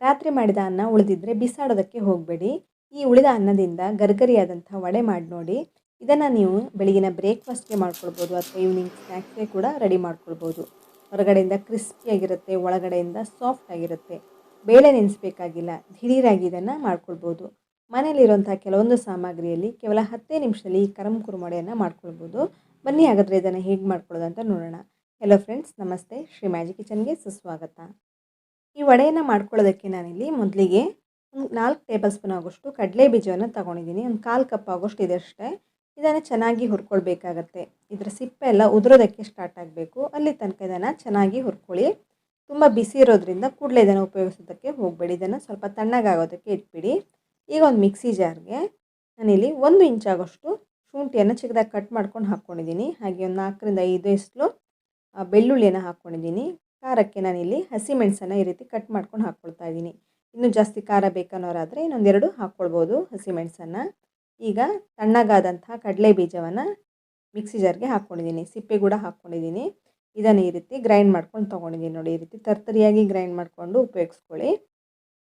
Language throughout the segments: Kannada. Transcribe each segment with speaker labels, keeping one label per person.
Speaker 1: ರಾತ್ರಿ ಮಾಡಿದ ಅನ್ನ ಉಳಿದಿದ್ದರೆ ಬಿಸಾಡೋದಕ್ಕೆ ಹೋಗಬೇಡಿ. ಈ ಉಳಿದ ಅನ್ನದಿಂದ ಗರ್ಗರಿಯಾದಂಥ ವಡೆ ಮಾಡಿ ನೋಡಿ. ಇದನ್ನು ನೀವು ಬೆಳಗಿನ ಬ್ರೇಕ್ಫಾಸ್ಟ್ಗೆ ಮಾಡ್ಕೊಳ್ಬೋದು ಅಥವಾ ಈವ್ನಿಂಗ್ ಸ್ನ್ಯಾಕ್ಸ್ಗೆ ಕೂಡ ರೆಡಿ ಮಾಡ್ಕೊಳ್ಬೋದು. ಹೊರಗಡೆಯಿಂದ ಕ್ರಿಸ್ಪಿಯಾಗಿರುತ್ತೆ, ಒಳಗಡೆಯಿಂದ ಸಾಫ್ಟ್ ಆಗಿರುತ್ತೆ. ಬೇಳೆ ನೆನೆಸ್ಬೇಕಾಗಿಲ್ಲ, ದಿಢೀರಾಗಿ ಇದನ್ನು ಮಾಡ್ಕೊಳ್ಬೋದು. ಮನೆಯಲ್ಲಿರುವಂಥ ಕೆಲವೊಂದು ಸಾಮಗ್ರಿಯಲ್ಲಿ ಕೇವಲ 10 ನಿಮಿಷದಲ್ಲಿ ಈ ಕರಮ್ ಕುರುಮಡೆಯನ್ನು ಮಾಡ್ಕೊಳ್ಬೋದು. ಬನ್ನಿ ಹಾಗಾದರೆ ಇದನ್ನು ಹೇಗೆ ಮಾಡ್ಕೊಳ್ಳೋದು ಅಂತ ನೋಡೋಣ. ಹೆಲೋ ಫ್ರೆಂಡ್ಸ್, ನಮಸ್ತೆ. ಶ್ರೀ ಮ್ಯಾಜಿಕ್ ಕಿಚನ್ಗೆ ಸುಸ್ವಾಗತ. ಈ ವಡೆಯನ್ನು ಮಾಡ್ಕೊಳ್ಳೋದಕ್ಕೆ ನಾನಿಲ್ಲಿ ಮೊದಲಿಗೆ ಒಂದು 4 ಟೇಬಲ್ ಸ್ಪೂನ್ ಆಗೋಷ್ಟು ಕಡಲೆ ಬೀಜವನ್ನು ತೊಗೊಂಡಿದ್ದೀನಿ. ಒಂದು 1/4 ಕಪ್ ಆಗೋಷ್ಟು ಇದಷ್ಟೇ. ಇದನ್ನು ಚೆನ್ನಾಗಿ ಹುರ್ಕೊಳ್ಬೇಕಾಗತ್ತೆ. ಇದರ ಸಿಪ್ಪೆ ಎಲ್ಲ ಉದುರೋದಕ್ಕೆ ಸ್ಟಾರ್ಟ್ ಆಗಬೇಕು. ಅಲ್ಲಿ ತನಕ ಇದನ್ನು ಚೆನ್ನಾಗಿ ಹುರ್ಕೊಳ್ಳಿ. ತುಂಬ ಬಿಸಿ ಇರೋದ್ರಿಂದ ಕೂಡಲೇ ಇದನ್ನು ಉಪಯೋಗಿಸೋದಕ್ಕೆ ಹೋಗಬೇಡಿ. ಇದನ್ನು ಸ್ವಲ್ಪ ತಣ್ಣಗಾಗೋದಕ್ಕೆ ಇಟ್ಬಿಡಿ. ಈಗ ಒಂದು ಮಿಕ್ಸಿ ಜಾರ್ಗೆ ನಾನಿಲ್ಲಿ 1 ಇಂಚ್ ಆಗೋಷ್ಟು ಶುಂಠಿಯನ್ನು ಚಿಕ್ಕದಾಗಿ ಕಟ್ ಮಾಡ್ಕೊಂಡು ಹಾಕ್ಕೊಂಡಿದ್ದೀನಿ. ಹಾಗೆ ಒಂದು 4ರಿಂದ 5 ಎಸಳು ಬೆಳ್ಳುಳ್ಳಿಯನ್ನು ಹಾಕ್ಕೊಂಡಿದ್ದೀನಿ. ಖಾರಕ್ಕೆ ನಾನಿಲ್ಲಿ ಹಸಿಮೆಣಸನ್ನು ಈ ರೀತಿ ಕಟ್ ಮಾಡ್ಕೊಂಡು ಹಾಕ್ಕೊಳ್ತಾ ಇದ್ದೀನಿ. ಇನ್ನೂ ಜಾಸ್ತಿ ಖಾರ ಬೇಕನ್ನೋರಾದರೆ ಇನ್ನೊಂದೆರಡು ಹಾಕ್ಕೊಳ್ಬೋದು ಹಸಿಮೆಣಸನ್ನು. ಈಗ ತಣ್ಣಗಾದಂಥ ಕಡಲೆ ಬೀಜವನ್ನು ಮಿಕ್ಸಿ ಜಾರ್ಗೆ ಹಾಕ್ಕೊಂಡಿದ್ದೀನಿ. ಸಿಪ್ಪೆ ಕೂಡ ಹಾಕ್ಕೊಂಡಿದ್ದೀನಿ. ಇದನ್ನು ಈ ರೀತಿ ಗ್ರೈಂಡ್ ಮಾಡ್ಕೊಂಡು ತೊಗೊಂಡಿದ್ದೀನಿ. ನೋಡಿ, ಈ ರೀತಿ ತರ್ತರಿಯಾಗಿ ಗ್ರೈಂಡ್ ಮಾಡಿಕೊಂಡು ಉಪಯೋಗಿಸ್ಕೊಳ್ಳಿ.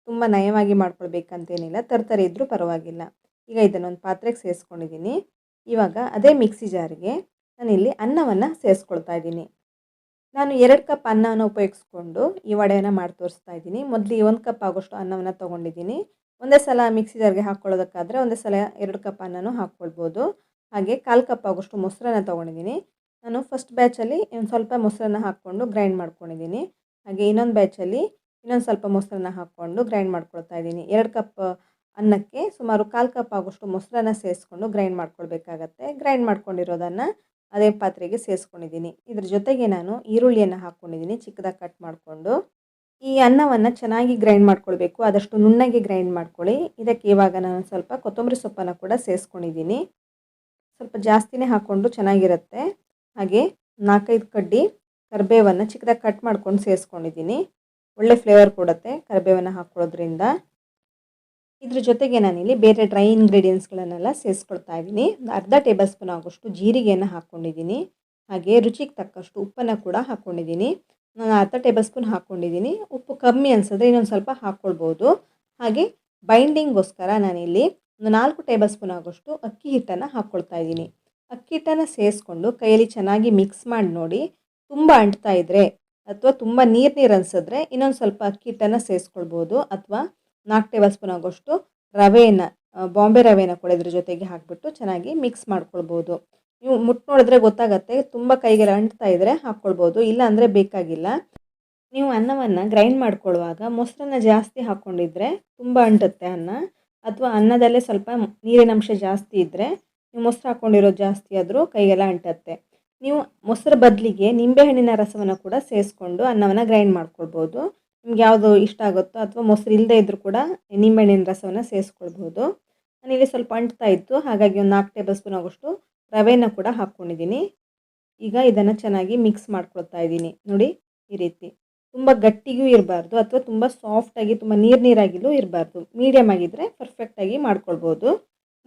Speaker 1: ತುಂಬ ನಯವಾಗಿ ಮಾಡ್ಕೊಳ್ಬೇಕಂತೇನಿಲ್ಲ, ತರ್ತರಿ ಇದ್ದರೂ ಪರವಾಗಿಲ್ಲ. ಈಗ ಇದನ್ನೊಂದು ಪಾತ್ರೆಗೆ ಸೇರಿಸ್ಕೊಂಡಿದ್ದೀನಿ. ಇವಾಗ ಅದೇ ಮಿಕ್ಸಿ ಜಾರ್ಗೆ ನಾನಿಲ್ಲಿ ಅನ್ನವನ್ನು ಸೇರಿಸ್ಕೊಳ್ತಾ ಇದ್ದೀನಿ. ನಾನು 2 ಕಪ್ ಅನ್ನವನ್ನು ಉಪಯೋಗಿಸ್ಕೊಂಡು ಈ ವಡೆಯನ್ನು ಮಾಡಿ ತೋರಿಸ್ತಾ ಇದ್ದೀನಿ. ಮೊದಲಿಗೆ 1 ಕಪ್ ಆಗೋಷ್ಟು ಅನ್ನವನ್ನು ತೊಗೊಂಡಿದ್ದೀನಿ. ಒಂದೇ ಸಲ ಮಿಕ್ಸಿ ಜಾರ್ಗೆ ಹಾಕ್ಕೊಳ್ಳೋದಕ್ಕಾದರೆ ಒಂದೇ ಸಲ 2 ಕಪ್ ಅನ್ನನೂ ಹಾಕ್ಕೊಳ್ಬೋದು. ಹಾಗೆ 1/4 ಕಪ್ ಆಗೋಷ್ಟು ಮೊಸರನ್ನು ತೊಗೊಂಡಿದ್ದೀನಿ. ನಾನು ಫಸ್ಟ್ ಬ್ಯಾಚಲ್ಲಿ ಒಂದು ಸ್ವಲ್ಪ ಮೊಸರನ್ನು ಹಾಕ್ಕೊಂಡು ಗ್ರೈಂಡ್ ಮಾಡ್ಕೊಂಡಿದ್ದೀನಿ. ಹಾಗೆ ಇನ್ನೊಂದು ಬ್ಯಾಚಲ್ಲಿ ಇನ್ನೊಂದು ಸ್ವಲ್ಪ ಮೊಸರನ್ನು ಹಾಕ್ಕೊಂಡು ಗ್ರೈಂಡ್ ಮಾಡ್ಕೊಳ್ತಾ ಇದ್ದೀನಿ. 2 ಕಪ್ ಅನ್ನಕ್ಕೆ ಸುಮಾರು 1/4 ಕಪ್ ಆಗೋಷ್ಟು ಮೊಸರನ್ನು ಸೇರಿಸ್ಕೊಂಡು ಗ್ರೈಂಡ್ ಮಾಡ್ಕೊಳ್ಬೇಕಾಗತ್ತೆ. ಗ್ರೈಂಡ್ ಮಾಡ್ಕೊಂಡಿರೋದನ್ನು ಅದೇ ಪಾತ್ರೆಗೆ ಸೇರಿಸ್ಕೊಂಡಿದ್ದೀನಿ. ಇದ್ರ ಜೊತೆಗೆ ನಾನು ಈರುಳ್ಳಿಯನ್ನು ಹಾಕ್ಕೊಂಡಿದ್ದೀನಿ, ಚಿಕ್ಕದಾಗಿ ಕಟ್ ಮಾಡಿಕೊಂಡು. ಈ ಅನ್ನವನ್ನು ಚೆನ್ನಾಗಿ ಗ್ರೈಂಡ್ ಮಾಡ್ಕೊಳ್ಬೇಕು, ಆದಷ್ಟು ನುಣ್ಣಗೆ ಗ್ರೈಂಡ್ ಮಾಡ್ಕೊಳ್ಳಿ. ಇದಕ್ಕೆ ಇವಾಗ ನಾನು ಸ್ವಲ್ಪ ಕೊತ್ತಂಬರಿ ಸೊಪ್ಪನ್ನು ಕೂಡ ಸೇರಿಸ್ಕೊಂಡಿದ್ದೀನಿ. ಸ್ವಲ್ಪ ಜಾಸ್ತಿನೇ ಹಾಕ್ಕೊಂಡು ಚೆನ್ನಾಗಿರುತ್ತೆ. ಹಾಗೆ 4-5 ಕಡ್ಡಿ ಕರಿಬೇವನ್ನು ಚಿಕ್ಕದಾಗಿ ಕಟ್ ಮಾಡ್ಕೊಂಡು ಸೇರಿಸ್ಕೊಂಡಿದ್ದೀನಿ. ಒಳ್ಳೆ ಫ್ಲೇವರ್ ಕೊಡುತ್ತೆ ಕರಿಬೇವನ್ನು ಹಾಕ್ಕೊಳ್ಳೋದ್ರಿಂದ. ಇದ್ರ ಜೊತೆಗೆ ನಾನಿಲ್ಲಿ ಬೇರೆ ಡ್ರೈ ಇಂಗ್ರೀಡಿಯೆಂಟ್ಸ್ಗಳನ್ನೆಲ್ಲ ಸೇರಿಸ್ಕೊಳ್ತಾ ಇದ್ದೀನಿ. ಒಂದು ಅರ್ಧ ಟೇಬಲ್ ಸ್ಪೂನ್ ಆಗೋಷ್ಟು ಜೀರಿಗೆಯನ್ನು ಹಾಕ್ಕೊಂಡಿದ್ದೀನಿ. ಹಾಗೆ ರುಚಿಗೆ ತಕ್ಕಷ್ಟು ಉಪ್ಪನ್ನು ಕೂಡ ಹಾಕ್ಕೊಂಡಿದ್ದೀನಿ. ನಾನು ಅರ್ಧ ಟೇಬಲ್ ಸ್ಪೂನ್ ಹಾಕ್ಕೊಂಡಿದ್ದೀನಿ. ಉಪ್ಪು ಕಮ್ಮಿ ಅನಿಸಿದ್ರೆ ಇನ್ನೊಂದು ಸ್ವಲ್ಪ ಹಾಕ್ಕೊಳ್ಬೋದು. ಹಾಗೆ ಬೈಂಡಿಂಗ್ಗೋಸ್ಕರ ನಾನಿಲ್ಲಿ ಒಂದು 4 ಟೇಬಲ್ ಸ್ಪೂನ್ ಆಗೋಷ್ಟು ಅಕ್ಕಿ ಹಿಟ್ಟನ್ನು ಹಾಕ್ಕೊಳ್ತಾ ಇದ್ದೀನಿ. ಅಕ್ಕಿ ಹಿಟ್ಟನ್ನು ಸೇರಿಸ್ಕೊಂಡು ಕೈಯಲ್ಲಿ ಚೆನ್ನಾಗಿ ಮಿಕ್ಸ್ ಮಾಡಿ ನೋಡಿ. ತುಂಬ ಅಂಟ್ತಾ ಇದ್ದರೆ ಅಥವಾ ತುಂಬ ನೀರು ಅನಿಸಿದ್ರೆ ಇನ್ನೊಂದು ಸ್ವಲ್ಪ ಅಕ್ಕಿ ಹಿಟ್ಟನ್ನು ಸೇರಿಸ್ಕೊಳ್ಬೋದು. ಅಥವಾ 4 ಟೇಬಲ್ ಸ್ಪೂನ್ ಆಗೋಷ್ಟು ರವೆಯನ್ನು, ಬಾಂಬೆ ರವೆಯನ್ನು ಕೂಡ ಇದ್ರ ಜೊತೆಗೆ ಹಾಕಿಬಿಟ್ಟು ಚೆನ್ನಾಗಿ ಮಿಕ್ಸ್ ಮಾಡ್ಕೊಳ್ಬೋದು. ನೀವು ಮುಟ್ಟು ನೋಡಿದ್ರೆ ಗೊತ್ತಾಗುತ್ತೆ. ತುಂಬ ಕೈಗೆಲ್ಲ ಅಂಟ್ತಾ ಇದ್ದರೆ ಹಾಕ್ಕೊಳ್ಬೋದು, ಇಲ್ಲ ಅಂದರೆ ಬೇಕಾಗಿಲ್ಲ. ನೀವು ಅನ್ನವನ್ನು ಗ್ರೈಂಡ್ ಮಾಡ್ಕೊಳ್ಳುವಾಗ ಮೊಸರನ್ನ ಜಾಸ್ತಿ ಹಾಕ್ಕೊಂಡಿದ್ರೆ ತುಂಬ ಅಂಟುತ್ತೆ ಅನ್ನ. ಅಥವಾ ಅನ್ನದಲ್ಲೇ ಸ್ವಲ್ಪ ನೀರಿನಂಶ ಜಾಸ್ತಿ ಇದ್ದರೆ ನೀವು ಮೊಸರು ಹಾಕ್ಕೊಂಡಿರೋದು ಜಾಸ್ತಿ ಆದರೂ ಕೈಗೆಲ್ಲ ಅಂಟುತ್ತೆ. ನೀವು ಮೊಸರು ಬದಲಿಗೆ ನಿಂಬೆಹಣ್ಣಿನ ರಸವನ್ನು ಕೂಡ ಸೇರಿಸ್ಕೊಂಡು ಅನ್ನವನ್ನು ಗ್ರೈಂಡ್ ಮಾಡ್ಕೊಳ್ಬೋದು. ನಿಮ್ಗೆ ಯಾವುದು ಇಷ್ಟ ಆಗುತ್ತೋ, ಅಥವಾ ಮೊಸರು ಇಲ್ಲದೇ ಇದ್ದರೂ ಕೂಡ ನಿಂಬೆಹಣ್ಣಿನ ರಸವನ್ನು ಸೇರಿಸ್ಕೊಳ್ಬೋದು. ನಾನಿಲ್ಲಿ ಸ್ವಲ್ಪ ಅಂಟ್ತಾ ಇತ್ತು, ಹಾಗಾಗಿ ಒಂದು 4 ಟೇಬಲ್ ಸ್ಪೂನ್ ಆಗೋಷ್ಟು ರವೆಯನ್ನು ಕೂಡ ಹಾಕ್ಕೊಂಡಿದ್ದೀನಿ. ಈಗ ಇದನ್ನು ಚೆನ್ನಾಗಿ ಮಿಕ್ಸ್ ಮಾಡ್ಕೊಳ್ತಾ ಇದ್ದೀನಿ. ನೋಡಿ, ಈ ರೀತಿ ತುಂಬ ಗಟ್ಟಿಗೂ ಇರಬಾರ್ದು ಅಥವಾ ತುಂಬ ಸಾಫ್ಟಾಗಿ ತುಂಬ ನೀರಾಗಿಯೂ ಇರಬಾರ್ದು. ಮೀಡಿಯಮ್ ಆಗಿದ್ದರೆ ಪರ್ಫೆಕ್ಟಾಗಿ ಮಾಡ್ಕೊಳ್ಬೋದು.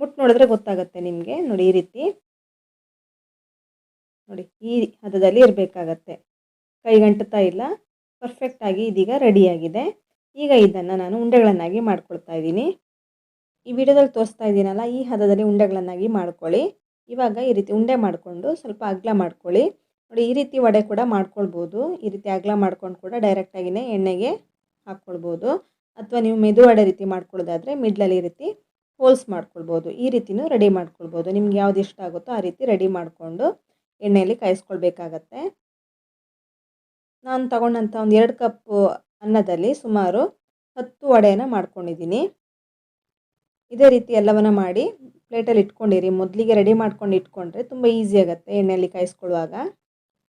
Speaker 1: ಮುಟ್ಟು ನೋಡಿದ್ರೆ ಗೊತ್ತಾಗುತ್ತೆ ನಿಮಗೆ. ನೋಡಿ, ಈ ರೀತಿ ನೋಡಿ, ಈ ಹದದಲ್ಲಿ ಇರಬೇಕಾಗತ್ತೆ. ಕೈಗಂಟುತ್ತಾ ಇಲ್ಲ, ಪರ್ಫೆಕ್ಟಾಗಿ ಇದೀಗ ರೆಡಿಯಾಗಿದೆ. ಈಗ ಇದನ್ನು ನಾನು ಉಂಡೆಗಳನ್ನಾಗಿ ಮಾಡ್ಕೊಳ್ತಾ ಇದ್ದೀನಿ. ಈ ವಿಡಿಯೋದಲ್ಲಿ ತೋರಿಸ್ತಾ ಇದ್ದೀನಲ್ಲ, ಈ ಹದದಲ್ಲಿ ಉಂಡೆಗಳನ್ನಾಗಿ ಮಾಡ್ಕೊಳ್ಳಿ. ಇವಾಗ ಈ ರೀತಿ ಉಂಡೆ ಮಾಡಿಕೊಂಡು ಸ್ವಲ್ಪ ಅಗಲ ಮಾಡ್ಕೊಳ್ಳಿ. ನೋಡಿ, ಈ ರೀತಿ ವಡೆ ಕೂಡ ಮಾಡ್ಕೊಳ್ಬೋದು. ಈ ರೀತಿ ಅಗಲ ಮಾಡ್ಕೊಂಡು ಕೂಡ ಡೈರೆಕ್ಟಾಗಿಯೇ ಎಣ್ಣೆಗೆ ಹಾಕ್ಕೊಳ್ಬೋದು. ಅಥವಾ ನೀವು ಮೆದು ವಡೆ ರೀತಿ ಮಾಡ್ಕೊಳ್ಳೋದಾದರೆ ಮಿಡ್ಲಲ್ಲಿ ಈ ರೀತಿ ಹೋಲ್ಸ್ ಮಾಡ್ಕೊಳ್ಬೋದು. ಈ ರೀತಿಯೂ ರೆಡಿ ಮಾಡ್ಕೊಳ್ಬೋದು. ನಿಮ್ಗೆ ಯಾವ್ದು ಇಷ್ಟ ಆಗುತ್ತೋ ಆ ರೀತಿ ರೆಡಿ ಮಾಡಿಕೊಂಡು ಎಣ್ಣೆಯಲ್ಲಿ ಕಾಯಿಸ್ಕೊಳ್ಬೇಕಾಗತ್ತೆ. ನಾನು ತಗೊಂಡಂಥ ಒಂದು 2 ಕಪ್ ಅನ್ನದಲ್ಲಿ ಸುಮಾರು 10 ವಡೆಯನ್ನು ಮಾಡ್ಕೊಂಡಿದ್ದೀನಿ. ಇದೇ ರೀತಿ ಎಲ್ಲವನ್ನು ಮಾಡಿ ಪ್ಲೇಟಲ್ಲಿ ಇಟ್ಕೊಂಡಿರಿ. ಮೊದಲಿಗೆ ರೆಡಿ ಮಾಡ್ಕೊಂಡು ಇಟ್ಕೊಂಡ್ರೆ ತುಂಬ ಈಸಿ ಆಗುತ್ತೆ ಎಣ್ಣೆಯಲ್ಲಿ ಕಾಯಿಸ್ಕೊಳ್ಳುವಾಗ.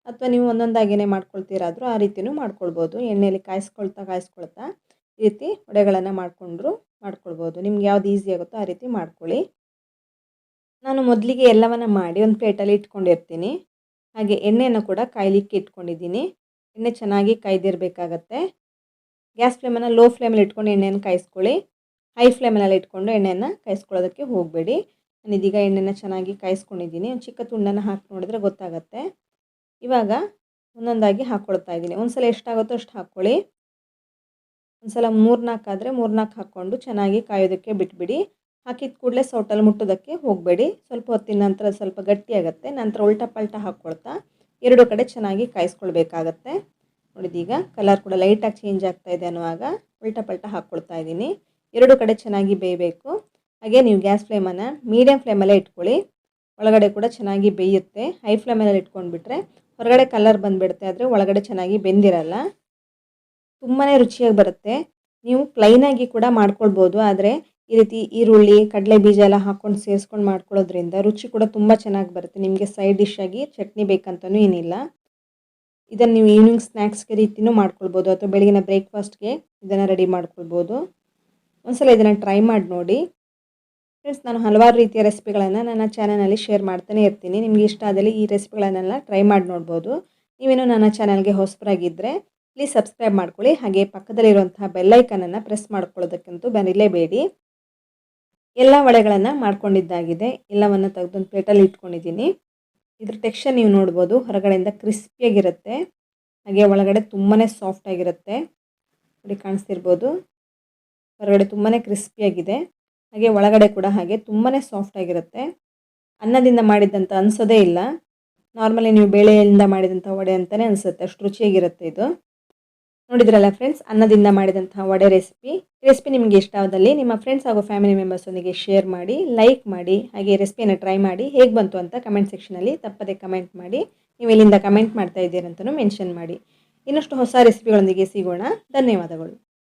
Speaker 1: ಅಥವಾ ನೀವು ಒಂದೊಂದಾಗಿಯೇ ಮಾಡ್ಕೊಳ್ತೀರಾದರೂ ಆ ರೀತಿಯೂ ಮಾಡ್ಕೊಳ್ಬೋದು. ಎಣ್ಣೆಯಲ್ಲಿ ಕಾಯಿಸ್ಕೊಳ್ತಾ ಈ ರೀತಿ ವಡೆಗಳನ್ನು ಮಾಡ್ಕೊಳ್ಬೋದು. ನಿಮ್ಗೆ ಯಾವ್ದು ಈಸಿ ಆಗುತ್ತೋ ಆ ರೀತಿ ಮಾಡ್ಕೊಳ್ಳಿ. ನಾನು ಮೊದಲಿಗೆ ಎಲ್ಲವನ್ನು ಮಾಡಿ ಒಂದು ಪ್ಲೇಟಲ್ಲಿ ಇಟ್ಕೊಂಡಿರ್ತೀನಿ. ಹಾಗೆ ಎಣ್ಣೆಯನ್ನು ಕೂಡ ಕಾಯಲಿಕ್ಕೆ ಇಟ್ಕೊಂಡಿದ್ದೀನಿ. ಎಣ್ಣೆ ಚೆನ್ನಾಗಿ ಕಾಯ್ದಿರಬೇಕಾಗತ್ತೆ. ಗ್ಯಾಸ್ ಫ್ಲೇಮನ್ನು ಲೋ ಫ್ಲೇಮಲ್ಲಿ ಇಟ್ಕೊಂಡು ಎಣ್ಣೆಯನ್ನು ಕಾಯಿಸ್ಕೊಳ್ಳಿ. ಹೈ ಫ್ಲೇಮಲ್ಲಿ ಇಟ್ಕೊಂಡು ಎಣ್ಣೆಯನ್ನು ಕಾಯಿಸ್ಕೊಳ್ಳೋದಕ್ಕೆ ಹೋಗಬೇಡಿ. ನಾನು ಇದೀಗ ಎಣ್ಣೆನ ಚೆನ್ನಾಗಿ ಕಾಯಿಸ್ಕೊಂಡಿದ್ದೀನಿ. ಒಂದು ಚಿಕ್ಕ ತುಂಡನ್ನು ಹಾಕಿ ನೋಡಿದ್ರೆ ಗೊತ್ತಾಗುತ್ತೆ. ಇವಾಗ ಒಂದೊಂದಾಗಿ ಹಾಕ್ಕೊಳ್ತಾ ಇದ್ದೀನಿ. ಒಂದು ಸಲ ಎಷ್ಟಾಗುತ್ತೋ ಅಷ್ಟು ಹಾಕ್ಕೊಳ್ಳಿ. ಒಂದ್ಸಲ 3-4 ಆದರೆ 3-4 ಹಾಕ್ಕೊಂಡು ಚೆನ್ನಾಗಿ ಕಾಯೋದಕ್ಕೆ ಬಿಟ್ಬಿಡಿ. ಹಾಕಿದ ಕೂಡಲೇ ಸೌಟಲ್ಲಿ ಮುಟ್ಟೋದಕ್ಕೆ ಹೋಗಬೇಡಿ. ಸ್ವಲ್ಪ ಹೊತ್ತಿನ ನಂತರ ಸ್ವಲ್ಪ ಗಟ್ಟಿಯಾಗುತ್ತೆ. ನಂತರ ಉಲ್ಟಾ ಪಲ್ಟಾ ಹಾಕ್ಕೊಳ್ತಾ 2 ಕಡೆ ಚೆನ್ನಾಗಿ ಕಾಯಿಸ್ಕೊಳ್ಬೇಕಾಗತ್ತೆ. ನೋಡಿದೀಗ ಕಲರ್ ಕೂಡ ಲೈಟಾಗಿ ಚೇಂಜ್ ಆಗ್ತಾ ಇದೆ ಅನ್ನುವಾಗ ಉಲ್ಟಾ ಪಲ್ಟಾ ಹಾಕ್ಕೊಳ್ತಾ ಇದ್ದೀನಿ. 2 ಕಡೆ ಚೆನ್ನಾಗಿ ಬೇಯಬೇಕು. ಹಾಗೆ ನೀವು ಗ್ಯಾಸ್ ಫ್ಲೇಮನ್ನು ಮೀಡಿಯಮ್ ಫ್ಲೇಮಲ್ಲೇ ಇಟ್ಕೊಳ್ಳಿ. ಒಳಗಡೆ ಕೂಡ ಚೆನ್ನಾಗಿ ಬೇಯುತ್ತೆ. ಹೈ ಫ್ಲೇಮಲ್ಲಿ ಇಟ್ಕೊಂಡ್ಬಿಟ್ರೆ ಹೊರಗಡೆ ಕಲರ್ ಬಂದುಬಿಡುತ್ತೆ, ಆದರೆ ಒಳಗಡೆ ಚೆನ್ನಾಗಿ ಬೆಂದಿರಲ್ಲ. ತುಂಬಾ ರುಚಿಯಾಗಿ ಬರುತ್ತೆ. ನೀವು ಪ್ಲೈನಾಗಿ ಕೂಡ ಮಾಡ್ಕೊಳ್ಬೋದು, ಆದರೆ ಈ ರೀತಿ ಈರುಳ್ಳಿ, ಕಡಲೆ ಬೀಜ ಎಲ್ಲ ಹಾಕ್ಕೊಂಡು ಸೇರಿಸ್ಕೊಂಡು ಮಾಡ್ಕೊಳ್ಳೋದ್ರಿಂದ ರುಚಿ ಕೂಡ ತುಂಬ ಚೆನ್ನಾಗಿ ಬರುತ್ತೆ. ನಿಮಗೆ ಸೈಡ್ ಡಿಶ್ ಆಗಿ ಚಟ್ನಿ ಬೇಕಂತಲೂ ಏನಿಲ್ಲ. ಇದನ್ನು ನೀವು ಈವ್ನಿಂಗ್ ಸ್ನ್ಯಾಕ್ಸ್ಗೆ ರೀತಿಯೂ ಮಾಡ್ಕೊಳ್ಬೋದು ಅಥವಾ ಬೆಳಗಿನ ಬ್ರೇಕ್ಫಾಸ್ಟ್ಗೆ ಇದನ್ನು ರೆಡಿ ಮಾಡ್ಕೊಳ್ಬೋದು. ಒಂದ್ಸಲ ಇದನ್ನು ಟ್ರೈ ಮಾಡಿ ನೋಡಿ ಫ್ರೆಂಡ್ಸ್. ನಾನು ಹಲವಾರು ರೀತಿಯ ರೆಸಿಪಿಗಳನ್ನು ನನ್ನ ಚಾನಲಲ್ಲಿ ಶೇರ್ ಮಾಡ್ತಾನೆ ಇರ್ತೀನಿ. ನಿಮಗೆ ಇಷ್ಟ ಆದಲ್ಲಿ ಈ ರೆಸಿಪಿಗಳನ್ನೆಲ್ಲ ಟ್ರೈ ಮಾಡಿ ನೋಡ್ಬೋದು. ನೀವೇನು ನನ್ನ ಚಾನಲ್ಗೆ ಹೊಸಬರಾಗಿದ್ದರೆ ಪ್ಲೀಸ್ ಸಬ್ಸ್ಕ್ರೈಬ್ ಮಾಡ್ಕೊಳ್ಳಿ. ಹಾಗೆ ಪಕ್ಕದಲ್ಲಿರುವಂತಹ ಬೆಲ್ಲೈಕನನ್ನು ಪ್ರೆಸ್ ಮಾಡ್ಕೊಳ್ಳೋದಕ್ಕಂತೂ ಬರೀಲೇಬೇಡಿ. ಎಲ್ಲ ವಡೆಗಳನ್ನು ಮಾಡ್ಕೊಂಡಿದ್ದಾಗಿದೆ. ಎಲ್ಲವನ್ನು ತೆಗೆದೊಂದು ಪ್ಲೇಟಲ್ಲಿ ಇಟ್ಕೊಂಡಿದ್ದೀನಿ. ಇದ್ರ ಟೆಕ್ಸ್ಚರ್ ನೀವು ನೋಡ್ಬೋದು, ಹೊರಗಡೆಯಿಂದ ಕ್ರಿಸ್ಪಿಯಾಗಿರುತ್ತೆ, ಹಾಗೆ ಒಳಗಡೆ ತುಂಬಾ ಸಾಫ್ಟಾಗಿರುತ್ತೆ. ನೋಡಿ ಕಾಣಿಸ್ತಿರ್ಬೋದು, ಹೊರಗಡೆ ತುಂಬಾ ಕ್ರಿಸ್ಪಿಯಾಗಿದೆ, ಹಾಗೆ ಒಳಗಡೆ ಕೂಡ ಹಾಗೆ ತುಂಬಾ ಸಾಫ್ಟಾಗಿರುತ್ತೆ. ಅನ್ನದಿಂದ ಮಾಡಿದ್ದಂತ ಅನಿಸೋದೇ ಇಲ್ಲ. ನಾರ್ಮಲಿ ನೀವು ಬೇಳೆಯಿಂದ ಮಾಡಿದಂಥ ವಡೆ ಅಂತಲೇ ಅನಿಸುತ್ತೆ, ಅಷ್ಟು ರುಚಿಯಾಗಿರುತ್ತೆ ಇದು. ನೋಡಿದ್ರಲ್ಲ ಫ್ರೆಂಡ್ಸ್, ಅನ್ನದಿಂದ ಮಾಡಿದಂತಹ ವಡೆ ರೆಸಿಪಿ. ಈ ರೆಸಿಪಿ ನಿಮಗೆ ಇಷ್ಟ ಆದಲ್ಲಿ ನಿಮ್ಮ ಫ್ರೆಂಡ್ಸ್ ಹಾಗೂ ಫ್ಯಾಮಿಲಿ ಮೆಂಬರ್ಸೊಂದಿಗೆ ಶೇರ್ ಮಾಡಿ, ಲೈಕ್ ಮಾಡಿ, ಹಾಗೆ ರೆಸಿಪಿಯನ್ನು ಟ್ರೈ ಮಾಡಿ ಹೇಗೆ ಬಂತು ಅಂತ ಕಮೆಂಟ್ ಸೆಕ್ಷನಲ್ಲಿ ತಪ್ಪದೆ ಕಮೆಂಟ್ ಮಾಡಿ. ನೀವು ಎಲ್ಲಿಂದ ಕಮೆಂಟ್ ಮಾಡ್ತಾ ಇದ್ದೀರಂತಲೂ ಮೆನ್ಷನ್ ಮಾಡಿ. ಇನ್ನಷ್ಟು ಹೊಸ ರೆಸಿಪಿಗಳೊಂದಿಗೆ ಸಿಗೋಣ. ಧನ್ಯವಾದಗಳು.